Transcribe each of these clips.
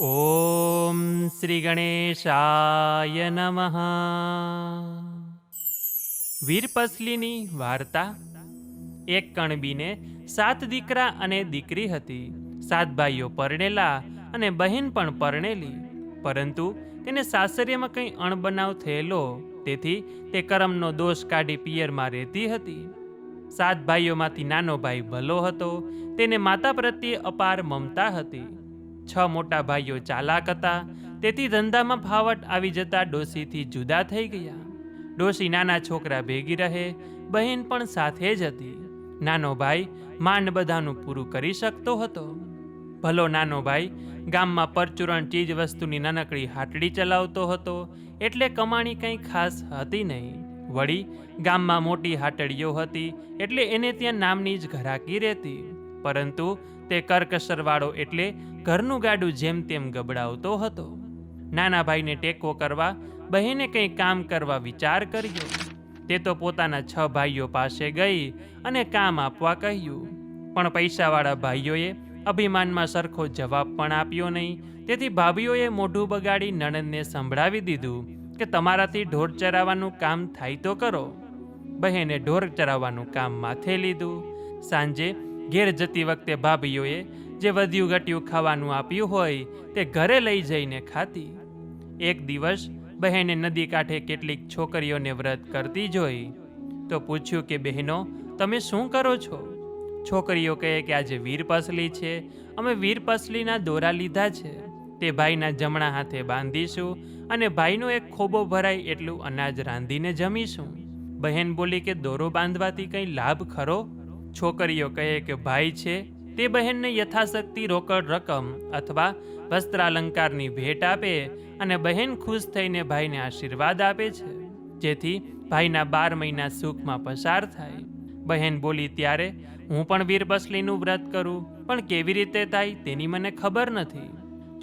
ઓમ શ્રી ગણેશાય નમઃ. વીરપસલીની વાર્તા. એક કણબીને 7 દીકરા અને દીકરી હતી. 7 ભાઈઓ પરણેલા અને બહેન પણ પરણેલી, પરંતુ તેને સાસરિયામાં કંઈ અણબનાવ થયેલો, તેથી તે કરમનો દોષ કાઢી પિયરમાં રહેતી હતી. 7 ભાઈઓમાંથી નાનો ભાઈ ભલો હતો. તેને માતા પ્રત્યે અપાર મમતા હતી. 6 મોટા ભાઈઓ ચાલાક હતા, તેથી ધંધામાં ફાવટ આવી જતા ડોશીથી જુદા થઈ ગયા. ડોશી નાના છોકરા ભેગી રહે, બહેન પણ સાથે જ હતી. નાનો ભાઈ માંડ બધાનું પૂરું કરી શકતો હતો. ભલો નાનો ભાઈ ગામમાં પરચુરણ ચીજ વસ્તુની નાનકડી હાટડી ચલાવતો હતો, એટલે કમાણી કંઈ ખાસ હતી નહીં. વળી ગામમાં મોટી હાટડીઓ હતી, એટલે એને ત્યાં નામની જ ઘરાકી રહેતી. પરંતુ તે કરકસરવાળો એટલે ઘરનું ગાડું જેમ તેમ ગબડાવતો હતો. નાના ભાઈને ટેકો કરવા બહેને કંઈ કામ કરવા વિચાર કર્યો. તે તો પોતાના 6 ભાઈઓ પાસે ગઈ અને કામ આપવા કહ્યું. પણ પૈસાવાળા ભાઈઓએ અભિમાનમાં સરખો જવાબ પણ આપ્યો નહીં. તેથી ભાભીઓએ મોઢું બગાડી નણંદને સંભળાવી દીધું કે તમારાથી ઢોર ચરાવવાનું કામ થાય તો કરો. બહેને ઢોર ચરાવવાનું કામ માથે લીધું. સાંજે ઘેર જતી વખતે ભાભીઓએ જે વધ્યું ઘટ્યું ખાવાનું આપ્યું હોય તે ઘરે લઈ જઈને ખાતી. એક દિવસ બહેને નદી કાંઠે કેટલીક છોકરીઓને વ્રત કરતી જોઈ તો પૂછ્યું કે બહેનો, તમે શું કરો છો? છોકરીઓ કહે કે આજે વીરપસલી છે, અમે વીરપસલીના દોરા લીધા છે, તે ભાઈના જમણા હાથે બાંધીશું અને ભાઈનો એક ખોબો ભરાય એટલું અનાજ રાંધીને જમીશું. બહેન બોલી કે દોરો બાંધવાથી કંઈ લાભ ખરો? છોકરીઓ કહે કે ભાઈ છે તે બહેનને યથાશક્તિ રોકડ રકમ અથવા વસ્ત્રાલંકારની ભેટ આપે અને બહેન ખુશ થઈને ભાઈને આશીર્વાદ આપે છે, જેથી ભાઈના 12 મહિના સુખમાં પસાર થાય. બહેન બોલી ત્યારે હું પણ વીરપસલીનું વ્રત કરું, પણ કેવી રીતે થાય તેની મને ખબર નથી.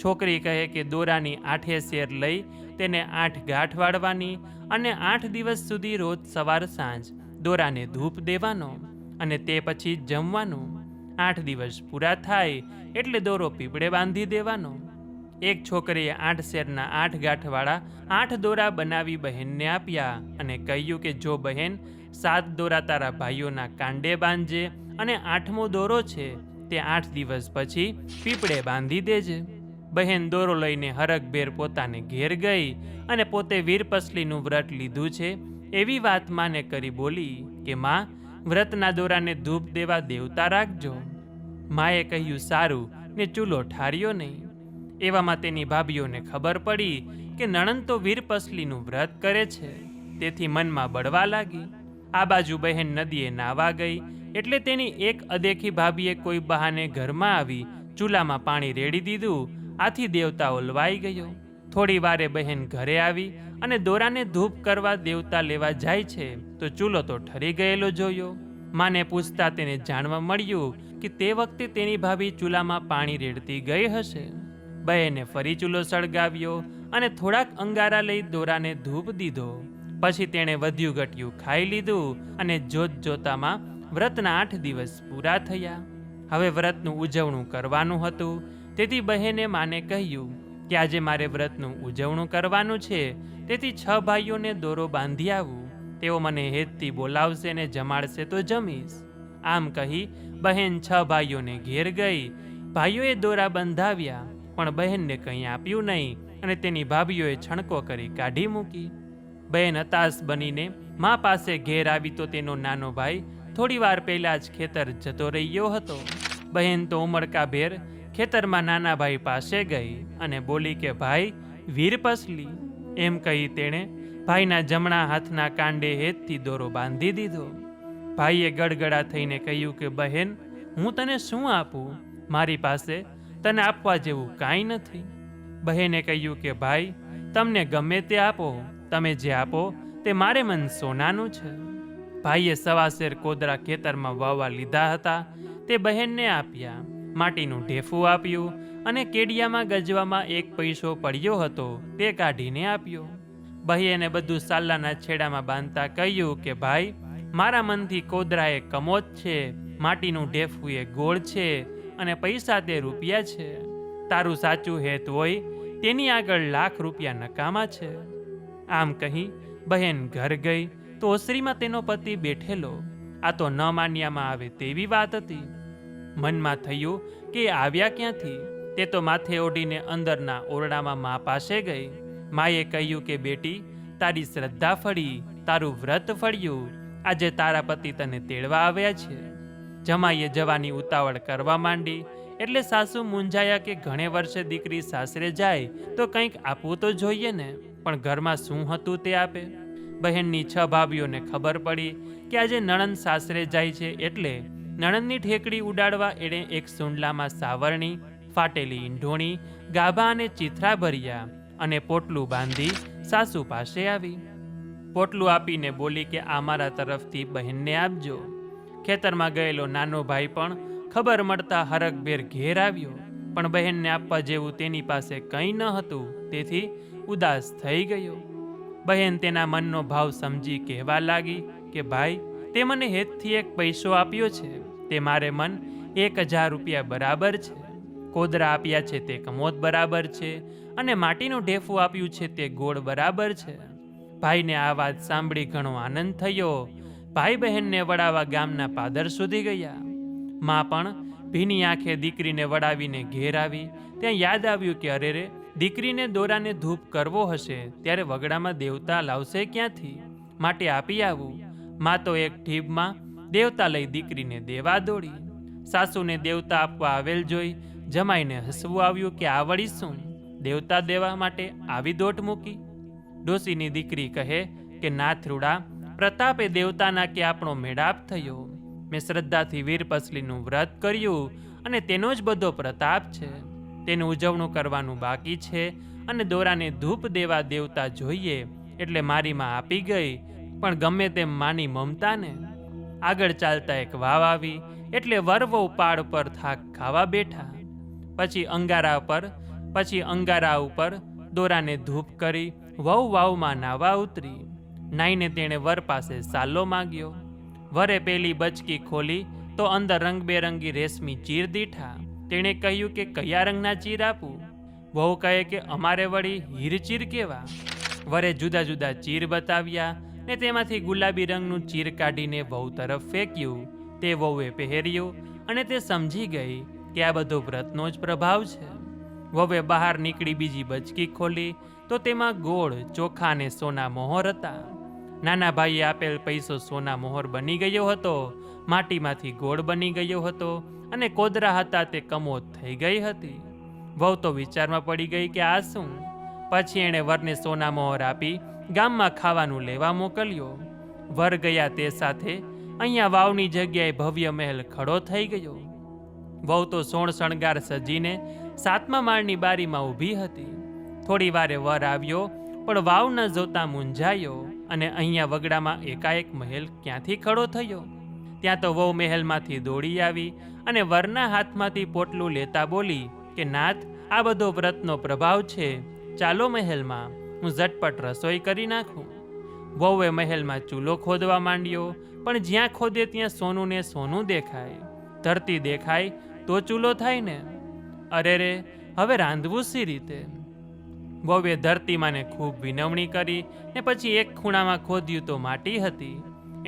છોકરી કહે કે દોરાની 8 શેર લઈ તેને 8 ગાંઠ વાળવાની અને 8 દિવસ સુધી રોજ સવાર સાંજ દોરાને ધૂપ દેવાનો અને તે પછી જમવાનું. 8 દિવસ પૂરા થાય એટલે દોરો પીપળે બાંધી દેવાનો. એક છોકરીએ 8 શેરના 8 ગાંઠવાળા 8 દોરા બનાવી બહેનને આપ્યા અને કહ્યું કે જો બહેન 7 દોરા તારા ભાઈઓના કાંડે બાંધજે અને 8મો દોરો છે તે 8 દિવસ પછી પીપળે બાંધી દેજે. બહેન દોરો લઈને હરખભેર પોતાને ઘેર ગઈ અને પોતે વીરપસલીનું વ્રત લીધું છે એવી વાત માને કરી બોલી કે માં, વ્રતના દોરાને ધૂપ દેવા દેવતા રાખજો. માએ કહ્યું સારું ને ચૂલો ઠાર્યો નહીં. એવામાં તેની ભાભીઓને ખબર પડી કે નણંદ તો વીરપસલીનું વ્રત કરે છે, તેથી મનમાં બળવા લાગી. આ બાજુ બહેન નદીએ નાવા ગઈ એટલે તેની એક અદેખી ભાભીએ કોઈ બહાને ઘરમાં આવી ચૂલામાં પાણી રેડી દીધું. આથી દેવતા ઓલવાઈ ગયો. થોડી વારે બહેન ઘરે આવી અને દોરાને ધૂપ કરવા દેવતા લેવા જાય છે તો ચૂલો તો ઠરી ગયેલો જોયો. માને પૂછતા તેને જાણવા મળ્યું કે તે વખતે તેની ભાભી ચૂલામાં પાણી રેડતી ગઈ હશે. બહેને ફરી ચૂલો સળગાવ્યો અને થોડાક અંગારા લઈ દોરાને ધૂપ દીધો. પછી તેણે વધ્યું ઘટ્યું ખાઈ લીધું અને જોત જોતામાં વ્રતના 8 દિવસ પૂરા થયા. હવે વ્રતનું ઉજવણું કરવાનું હતું, તેથી બહેને માને કહ્યું કે આજે મારે વ્રતનું ઉજવણું કરવાનું છે, તેથી 6 ભાઈઓને દોરો બાંધી આવું. તેઓ મને હેતથી બોલાવશે ને જમાડશે તો જમીશ. આમ કહી બહેન 6 ભાઈઓને ઘેર ગઈ. ભાઈઓએ દોરા બંધાવ્યા, પણ બહેનને કંઈ આપ્યું નહીં અને તેની ભાભીઓએ છણકો કરી કાઢી મૂકી. બહેન હતાશ બનીને મા પાસે ઘેર આવી તો તેનો નાનો ભાઈ થોડી વાર પહેલા જ ખેતર જતો રહ્યો હતો. બહેન તો ઉમળકાભેર ખેતરમાં નાના ભાઈ પાસે ગઈ અને બોલી કે ભાઈ વીરપસલી. એમ કહી તેણે ભાઈના જમણા હાથના કાંડે હેતથી દોરો બાંધી દીધો. ભાઈએ ગડગડા થઈને કહ્યું કે બહેન, હું તને શું આપું? મારી પાસે તને આપવા જેવું કાંઈ નથી. બહેને કહ્યું કે ભાઈ, તમને ગમે તે આપો, તમે જે આપો તે મારે મન સોનાનું છે. ભાઈએ 1.25 શેર કોદરા ખેતરમાં વાવવા લીધા હતા તે બહેનને આપ્યા. માટીનું ઢેફું આપ્યું અને કેડિયામાં ગજવામાં 1 પૈસો પડ્યો હતો તે કાઢીને આપ્યો. બહેને બધું સાલ્લાના છેડામાં બાંધતા કહ્યું કે ભાઈ, મારા મનથી કોદરા એ કમોદ છે, માટીનું ઢેફું એ ગોળ છે અને પૈસા તે રૂપિયા છે. તારું સાચું હેત હોય તેની આગળ લાખ રૂપિયા નકામા છે. આમ કહી બહેન ઘર ગઈ તો ઓસરીમાં તેનો પતિ બેઠેલો. આ તો ન માન્યામાં આવે તેવી વાત હતી. મનમાં થયું કે આવ્યા ક્યાંથી. તે તો માથે ઓઢીને અંદરના ઓરડામાં મા પાસે ગઈ. માએ કહ્યું કે બેટી, તારી શ્રદ્ધા ફળી, તારું વ્રત ફળ્યું. આજે તારા પતિ તને તેડવા આવ્યા છે. જમાઈએ જવાની ઉતાવળ કરવા માંડી એટલે સાસુ મૂંઝાયા કે ઘણે વર્ષે દીકરી સાસરે જાય તો કંઈક આપવું તો જોઈએ ને, પણ ઘરમાં શું હતું તે આપે. બહેનની 6 ભાભીઓને ખબર પડી કે આજે નણંદ સાસરે જાય છે એટલે નણંદની ઠેકડી ઉડાડવા એણે એક સુંડલામાં સાવરણી, ફાટેલી ઈંઢોણી, ગાભા અને ચીથરા ભર્યા અને પોટલું બાંધી સાસુ પાસે આવી. પોટલું આપીને બોલી કે આ મારા તરફથી બહેનને આપજો. ખેતરમાં ગયેલો નાનો ભાઈ પણ ખબર મળતા હરખભેર ઘેર આવ્યો, પણ બહેનને આપવા જેવું તેની પાસે કંઈ ન હતું, તેથી ઉદાસ થઈ ગયો. બહેન તેના મનનો ભાવ સમજી કહેવા લાગી કે ભાઈ, તે મને હેતથી એક પૈસો આપ્યો છે તે મારે મન 1000 રૂપિયા બરાબર છે. કોદરા આપ્યા છે તે કમોદ બરાબર છે અને માટીનું ઢેફું આપ્યું છે તે ગોળ બરાબર છે. ભાઈને આ વાત સાંભળી ઘણો આનંદ થયો. ભાઈ બહેનને વડાવા ગામના પાદર સુધી ગયા. માં પણ ભીની આંખે દીકરીને વડાવીને ઘેર આવી. ત્યાં યાદ આવ્યું કે અરે રે, દીકરીને દોરાને ધૂપ કરવો હશે ત્યારે વગડામાં દેવતા લાવશે ક્યાંથી, માટે આપી આવું. માં તો એક ઠીબમાં દેવતા લઈ દીકરીને દેવા દોડી. સાસુને દેવતા આપવા આવેલ જોઈ જમાઈને હસવું આવ્યું કે આ વળી શું, દેવતા દેવા માટે આવી દોટ મૂકી. ડોસીની દીકરી કહે કે નાથરૂડા, પ્રતાપે દેવતાના કે આપણો મેળાપ થયો. મેં શ્રદ્ધાથી વીરપસલીનું વ્રત કર્યું અને તેનો જ બધો પ્રતાપ છે. તેનું ઉજવણું કરવાનું બાકી છે અને દોરાને ધૂપ દેવા દેવતા જોઈએ એટલે મારી માં આપી ગઈ. પણ ગમે તેમ માની મમતાને. આગળ ચાલતા એક વાવ આવી એટલે વરવહુ પાડ પર થાક ખાવા બેઠા. પછી અંગારા ઉપર દોરાને ધૂપ કરી વહુ વાવમાં નાવા ઉતરી. નાઈને તેણે વર પાસે સાલો માંગ્યો. વરે પેલી બચકી ખોલી તો અંદર રંગબેરંગી રેશમી ચીર દીઠા. તેણે કહ્યું કે કયા રંગના ચીર આપું? વહુ કહે કે અમારે વળી હીરચીર કેવા. વરે જુદા જુદા ચીર બતાવ્યા ને તેમાંથી ગુલાબી રંગનું ચીર કાઢીને વહુ તરફ ફેંક્યું. તે વહુએ પહેર્યું અને તે સમજી ગઈ કે આ બધો વ્રતનો જ પ્રભાવ છે. વહુએ બહાર નીકળી બીજી બચકી ખોલી તો તેમાં ગોળ, ચોખા અને સોના મોહર હતા. નાના ભાઈએ આપેલ પૈસો સોના મોહર બની ગયો હતો, માટીમાંથી ગોળ બની ગયો હતો અને કોદરા હતા તે કમોદ થઈ ગઈ હતી. વહુ તો વિચારમાં પડી ગઈ કે આ શું. પછી એણે વરને સોના મોહર આપી ગામમાં ખાવાનું લેવા મોકલ્યો. વર ગયા તે સાથે અહીંયા વાવની જગ્યાએ ભવ્ય મહેલ ખડો થઈ ગયો. વહુ તો સોણ શણગાર સજીને 7મા માળની બારીમાં ઊભી હતી. થોડી વારે વર આવ્યો પણ વાવ ન જોતા મૂંઝાયો અને અહીંયા વગડામાં એકાએક મહેલ ક્યાંથી ખડો થયો. ત્યાં તો વહુ મહેલમાંથી દોડી આવી અને વરના હાથમાંથી પોટલું લેતા બોલી કે નાથ, આ બધો વ્રતનો પ્રભાવ છે, ચાલો મહેલમાં, હું ઝટપટ રસોઈ કરી નાખું. વહુએ મહેલમાં ચૂલો ખોદવા માંડ્યો, પણ જ્યાં ખોદે ત્યાં સોનું ને સોનું દેખાય. ધરતી દેખાય તો ચૂલો થાય ને. અરે રે, હવે રાંધવું સી રીતે? વહુએ ધરતીમાને ખૂબ વિનવણી કરી ને પછી એક ખૂણામાં ખોદ્યું તો માટી હતી.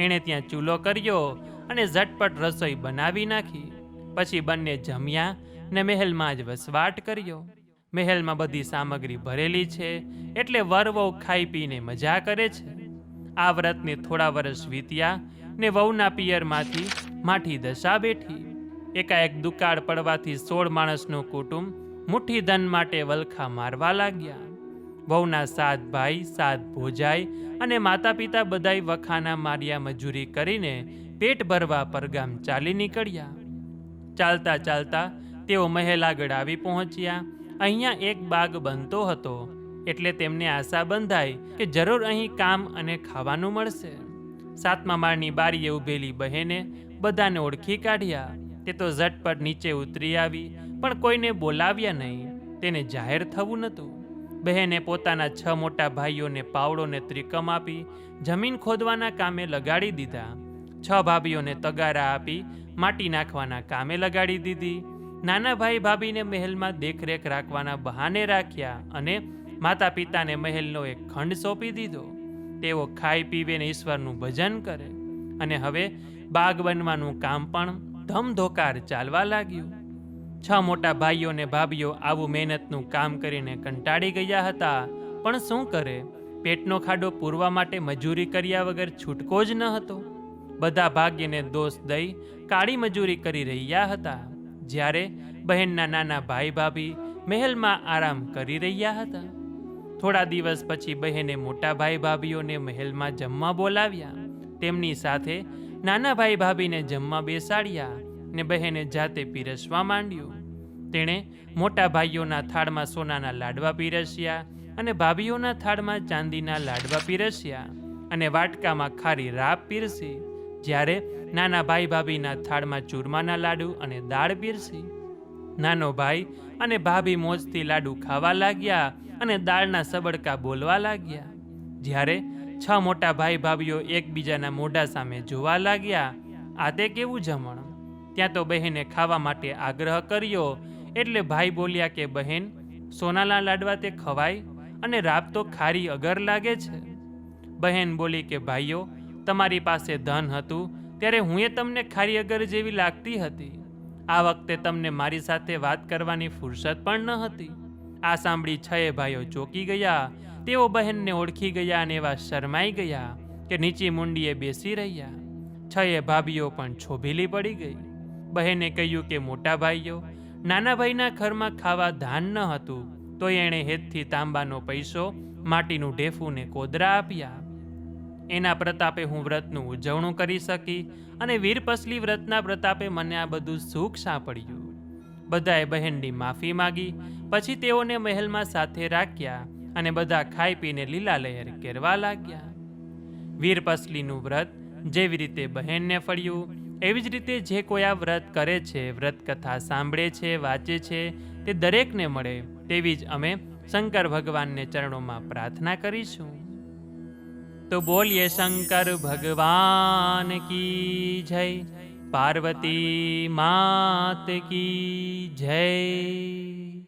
એણે ત્યાં ચૂલો કર્યો અને ઝટપટ રસોઈ બનાવી નાખી. પછી બંને જમ્યા ને મહેલમાં જ વસવાટ કર્યો. મહેલમાં બધી સામગ્રી ભરેલી છે એટલે વર વહુ ખાઈ પીને મજા કરે છે. આ વ્રતને થોડા વર્ષ વીત્યા ને વહુના પિયરમાંથી માઠી દશા બેઠી. એકાએક દુકાળ પડવાથી 16 માણસનું કુટુંબ મુઠ્ઠી ધન માટે વલખા મારવા લાગ્યા. વહુના 7 ભાઈ, 7 ભોજાઈ અને માતા પિતા બધાય વખાના માર્યા મજૂરી કરીને પેટ ભરવા પરગામ ચાલી નીકળ્યા. ચાલતા ચાલતા તેઓ મહેલ આગળ આવી પહોંચ્યા. અહીંયા એક બાગ બનતો હતો એટલે તેમને આશા બંધાઈ કે જરૂર અહીં કામ અને ખાવાનું મળશે. 7મા માળની બારીએ ઊભેલી બહેને બધાને ઓળખી કાઢ્યા. તે તો ઝટપટ નીચે ઉતરી આવી પણ કોઈને બોલાવ્યા નહીં. તેને જાહેર થવું નહોતું. બહેને પોતાના 6 મોટા ભાઈઓને પાવડો ને ત્રિકમ આપી જમીન ખોદવાના કામે લગાડી દીધા. 6 ભાભીઓને તગારા આપી માટી નાખવાના કામે લગાડી દીધી. નાના ભાઈ ભાભીને મહેલમાં દેખરેખ રાખવાના બહાને રાખ્યા અને માતા પિતાને મહેલનો એક ખંડ સોંપી દીધો. તેઓ ખાઈ પીવે ને ઈશ્વરનું ભજન કરે. અને હવે બાગ બનવાનું કામ પણ ધમધોકાર ચાલવા લાગ્યું. 6 મોટા ભાઈઓ ને ભાભીઓ આવું મહેનતનું કામ કરીને કંટાળી ગયા હતા. પણ શું કરે, પેટનો ખાડો પૂરવા માટે મજૂરી કર્યા વગર છૂટકો જ ન હતો. બધા ભાગ્યને દોષ દઈ કાળી મજૂરી કરી રહ્યા હતા. જ્યારે બહેનના નાના ભાઈ ભાભી મહેલમાં આરામ કરી રહ્યા હતા. થોડા દિવસ પછી બહેને મોટા ભાઈ ભાભીઓને મહેલમાં જમવા બોલાવ્યા. તેમની સાથે નાના ભાઈ ભાભીને જમવા બેસાડ્યા ને બહેને જાતે પીરસવા માંડ્યું. તેણે મોટા ભાઈઓના થાળમાં સોનાના લાડવા પીરસ્યા અને ભાભીઓના થાળમાં ચાંદીના લાડવા પીરસ્યા અને વાટકામાં ખારી રાબ પીરસી. જ્યારે નાના ભાઈ ભાભીના થાળમાં ચૂરમાના લાડુ અને દાળ પીરસી. નાનો ભાઈ અને ભાભી મોજથી લાડુ ખાવા લાગ્યા અને દાળના સબડકા બોલવા લાગ્યા. જ્યારે 6 મોટા ભાઈ ભાભીઓ એકબીજાના મોઢા સામે જોવા લાગ્યા, આ તે કેવું જમણ? ત્યાં તો બહેને ખાવા માટે આગ્રહ કર્યો. એટલે ભાઈ બોલ્યા કે બહેન, સોનાના લાડવા તે ખવાય અને રાબ તો ખારી અગર લાગે છે. બહેન બોલી કે ભાઈઓ, તમારી પાસે ધન હતું ત્યારે હું તમને ખારી અગર જેવી લાગતી હતી. આ વખતે તમને મારી સાથે વાત કરવાની ફુરસત પણ ન હતી. આ સાંભળી 6 ભાઈઓ ચોંકી ગયા. તેઓ બહેનને ઓળખી ગયા અને એવા શરમાઈ ગયા કે નીચી મુંડીએ બેસી રહ્યા. 6 ભાભીઓ પણ છોભીલી પડી ગઈ. બહેને કહ્યું કે મોટા ભાઈઓ, નાના ભાઈના ઘરમાં ખાવા ધાન ન હતું તો એણે હેતથી તાંબાનો પૈસો, માટીનું ઢેફું ને કોદરા આપ્યા. એના પ્રતાપે હું વ્રતનું ઉજવણું કરી શકી અને વીરપસલી વ્રતના પ્રતાપે મને આ બધું સુખ સાંપડ્યું. બધાએ બહેનની માફી માગી. પછી તેઓને મહેલમાં સાથે રાખ્યા અને બધા ખાઈ પીને લીલા લહેર કેરવા લાગ્યા. વીરપસલીનું વ્રત જેવી રીતે બહેનને ફળ્યું, એવી જ રીતે જે કોઈ આ વ્રત કરે છે, વ્રત કથા સાંભળે છે, વાંચે છે, તે દરેકને મળે તેવી જ અમે શંકર ભગવાનને ચરણોમાં પ્રાર્થના કરીશું. તો બોલીએ શંકર ભગવાન કી જય, પાર્વતી માત કી જય.